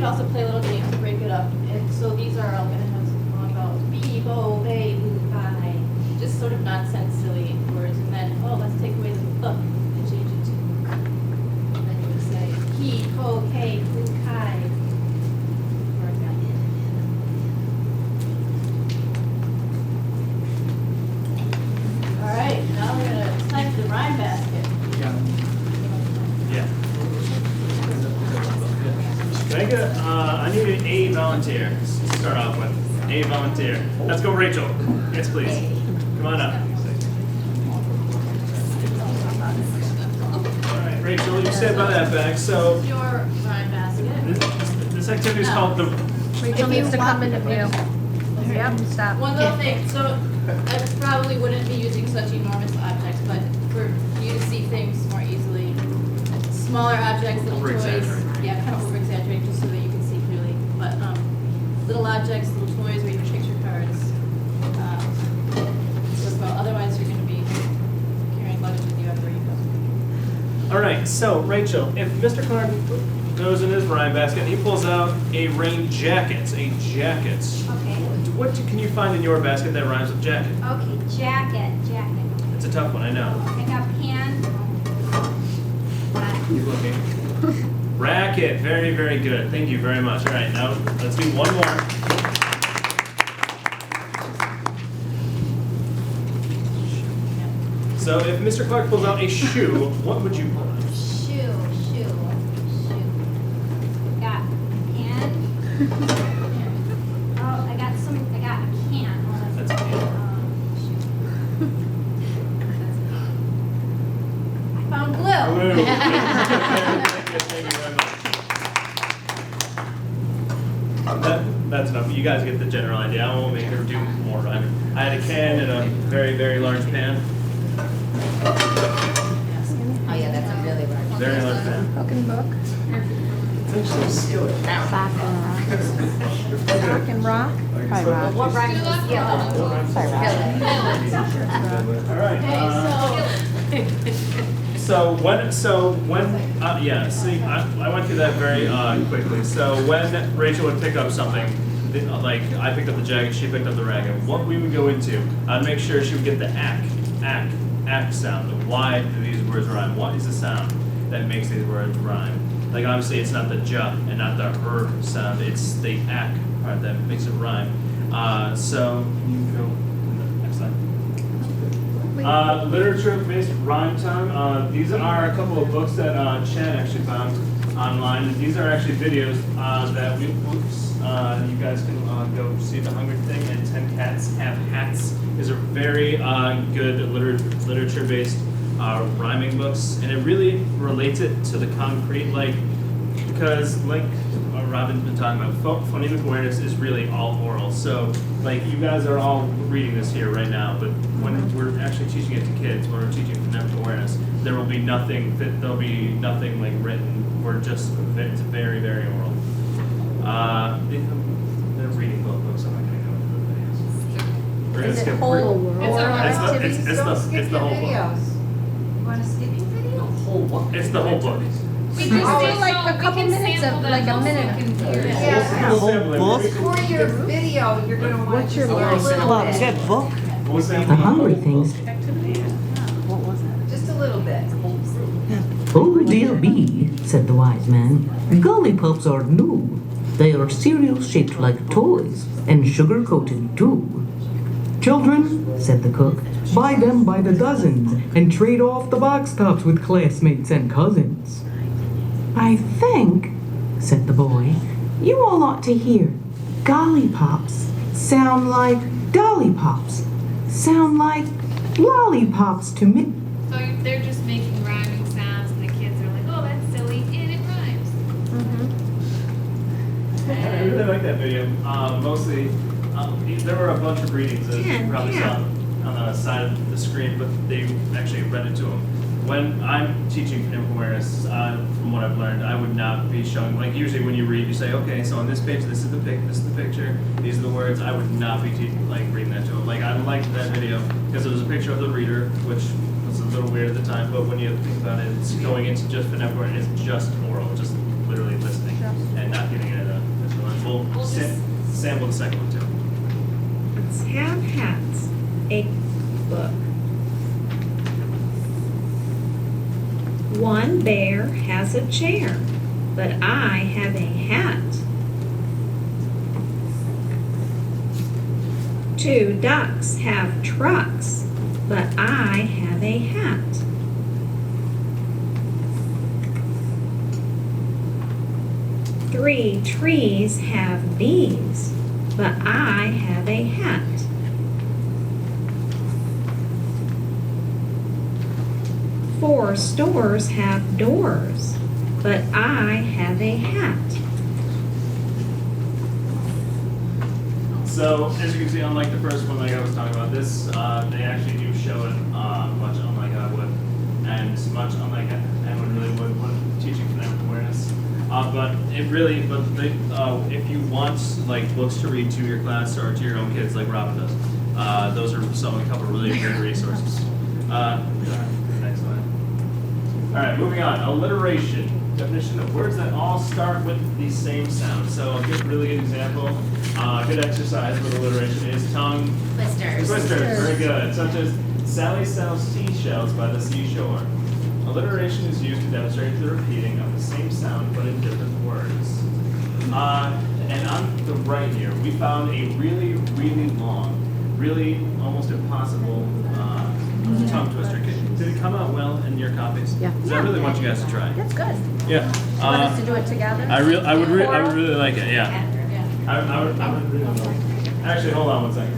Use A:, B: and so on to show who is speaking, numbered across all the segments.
A: also play a little game to break it up. And so these are all going to have some song about be, bo, bay, boo, bye. Just sort of nonsense, silly words. And then, oh, let's take away the and change it to. And then you would say he, ho, hey, boo, kai. For example. All right, now we're going to type the rhyme basket.
B: Yeah. Can I get I need an A volunteer to start off with. A volunteer. Let's go, Rachel. Yes, please. Come on up. All right, Rachel, you said about that bag. So
A: Your rhyme basket.
B: this activity is called the.
C: Rachel needs to come into view. Yep, stop.
A: One little thing, so I probably wouldn't be using such enormous objects, but for you to see things more easily, smaller objects, little toys.
B: Over-exaggerate.
A: Yeah, kind of over exaggerate just so that you can see clearly. But little objects, little toys, or even picture cards. Otherwise, you're going to be carrying luggage with you everywhere you go.
B: All right, so Rachel, if Mr. Clark goes in his rhyme basket and he pulls out a rain jacket,
D: Okay.
B: what can you find in your basket that rhymes with jacket?
D: Okay, jacket.
B: It's a tough one, I know.
D: I got pan.
B: Keep looking. Racket, very, very good. Thank you very much. All right, now let's do one more. So if Mr. Clark pulls out a shoe, what would you pull out?
D: Shoe. Got pan. Oh, I got a can. Oh,
B: That's a can.
D: shoe. I found glue.
B: Blue. Thank you very much. That's enough. You guys get the general idea. I won't make her do more rhyming. I had a can and a very, very large pan.
E: Oh yeah, that's a really large.
B: Very large pan.
C: Book and book. Sock and rock. Probably rock.
E: What rhymes with skillet? Skillet.
B: All right. So when yeah, see, I went through that very quickly. So when Rachel would pick up something, like I picked up the jacket, she picked up the racket. What we would go into, I'd make sure she would get the ack sound. Why do these words rhyme? What is the sound that makes these words rhyme? Like obviously it's not the ja and not the sound. It's the ack part that makes it rhyme. So you can go next slide. Literature-based rhyme time. These are a couple of books that Chad actually found online. And these are actually videos that you guys can go see. The Hunger Thing and 10 Cats Have Hats is a very good literature-based rhyming books, and it really relates it to the concrete, because Robin's been talking about, phonemic awareness is really all oral. So you guys are all reading this here right now, but when we're actually teaching it to kids, when we're teaching phonemic awareness, there will be nothing written. It's very, very oral. They're reading both books. I'm not going to go into the videos. We're gonna
C: Is it
B: skip-
C: whole
B: we're-
C: world activities?
B: It's the whole book.
E: You want a skipping video?
B: It's the whole book.
C: We just do like a couple minutes of, like a minute.
E: Yeah.
B: We'll sample it.
F: book?
E: For your video, you're gonna want
C: What's your
E: just a
C: voice?
E: little
F: Well,
E: bit.
F: get book.
B: We'll sample
F: The
B: it.
F: Hungry Things.
E: Just a little bit.
F: Oh dear me, said the wise man. Gully pups are new. They are cereal shaped like toys and sugar coated too. Children, said the cook, buy them by the dozens and trade off the box tops with classmates and cousins. I think, said the boy, you all ought to hear. Golly pops sound like dolly pops, sound like lollipops to me.
G: So they're just making rhyming sounds, and the kids are like, "Oh, that's silly," and it rhymes.
B: I really like that video. Mostly, there were a bunch of readings that you probably saw on the side of the screen, but they actually read it to them. When I'm teaching phonemic awareness, from what I've learned, I would not be showing, usually when you read, you say, okay, so on this page, this is the picture, these are the words. I would not be reading that to them. I liked that video because it was a picture of the reader, which was a little weird at the time, but when you think about it, it's going into just phonemic awareness, it's just oral, just literally listening and not giving it a we'll
A: We'll just-
B: sample the second one too.
H: Let's have hats. A book. One bear has a chair, but I have a hat. Two ducks have trucks, but I have a hat. Three trees have bees, but I have a hat. Four stores have doors, but I have a hat.
B: So as you can see, unlike the first one like I was talking about, this they actually do show it much unlike I would, and much unlike anyone really would when teaching phonemic awareness. But if you want like books to read to your class or to your own kids, like Robin does, those are a couple of really great resources. Next slide. All right, moving on. Alliteration. Definition of words that all start with the same sound. So a good, really good example, good exercise with alliteration is tongue
E: Twisters.
B: twisters. Very good. Such as Sally sells seashells by the seashore. Alliteration is used to demonstrate the repeating of the same sound but in different words. And on the right here, we found a really, really long, really almost impossible tongue twister. Did it come out well in your copies?
C: Yeah.
B: 'Cause I really want you guys to try.
C: That's good.
B: Yeah.
C: Want us to do it together?
B: I would
C: Oral?
B: really like it. Yeah.
A: Yeah.
B: I would really like it. Actually, hold on one second.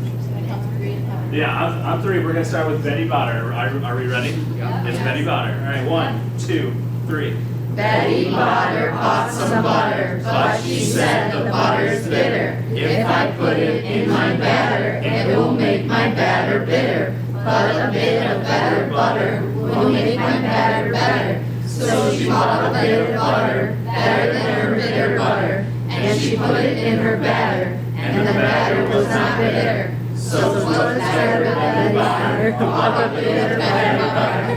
B: Yeah, I'm three. We're gonna start with Betty Botter. Are we ready?
A: Yeah.
B: It's Betty Botter. All right, 1, 2, 3.
I: Betty Botter bought some butter, but she said the butter's bitter. If I put it in my batter, it will make my batter bitter. But a bit of better butter will make my batter better. So she bought a bit of butter, better than her bitter butter, and she put it in her batter, and the batter was not bitter. So was better Betty Botter, bought a bit of better butter.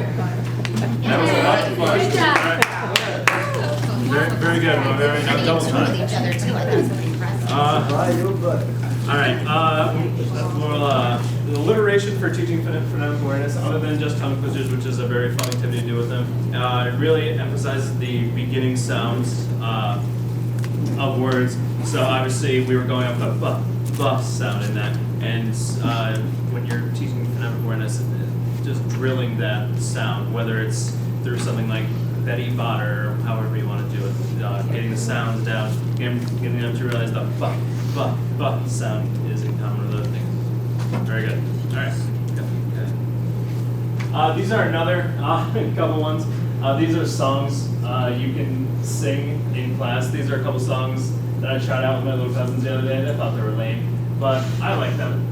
B: That was a lot of fun.
A: Good job.
B: All right. Very good. Well, very
E: They
B: double
E: with
B: time.
E: each other too, I thought it was really impressive.
B: All right. The alliteration for teaching phonemic awareness, other than just tongue twisters, which is a very fun activity to do with them, it really emphasizes the beginning sounds of words. So obviously, we were going up with a buh sound in that, and when you're teaching phonemic awareness, just drilling that sound, whether it's through something like Betty Botter, or however you want to do it, getting the sounds down, getting them to realize the buh sound is in common with other things. Very good. All right. Okay. These are another couple ones. These are songs you can sing in class. These are a couple songs that I tried out with my little cousins the other day. They thought they were lame, but I like them.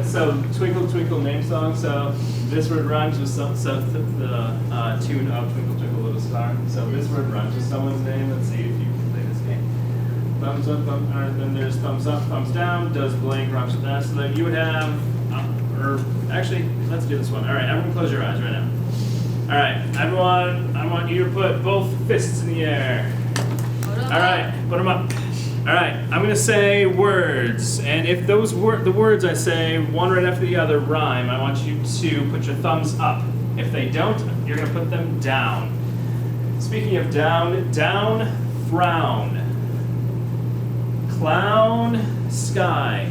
B: So Twinkle Twinkle name song. So this word rhymes with the tune of Twinkle Twinkle Little Star. So this word rhymes with someone's name. Let's see if you can play this game. Thumbs up, then there's thumbs up, thumbs down. Does blank rhymes with that? So that you would have, or actually, let's do this one. All right, everyone, close your eyes right now. All right, everyone, I want you to put both fists in the air. All right, put them up. All right, I'm gonna say words, and if those the words I say, one right after the other, rhyme, I want you to put your thumbs up. If they don't, you're gonna put them down. Speaking of down, frown. Clown, sky.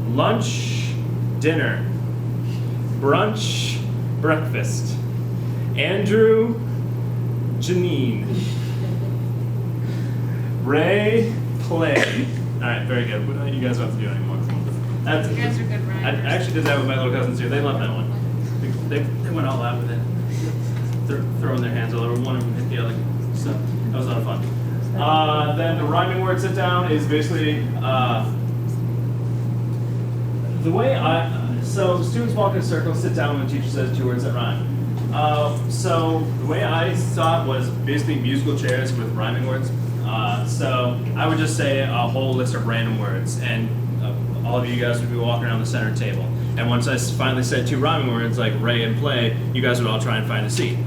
B: Lunch, dinner. Brunch, breakfast. Andrew, Janine. Ray, play. All right, very good. You guys don't have to do anymore. That's,
G: You guys are good
B: I
G: rhymers.
B: actually did that with my little cousins too. They loved that one. They went all out with it. They're throwing their hands all over. One of them hit the other. So that was a lot of fun. Then the rhyming word sit down is basically the way so students walk in a circle, sit down when the teacher says two words that rhyme. So the way I saw it was basically musical chairs with rhyming words. So I would just say a whole list of random words, and all of you guys would be walking around the center table. And once I finally said two rhyming words like Ray and play, you guys would all try and find a seat.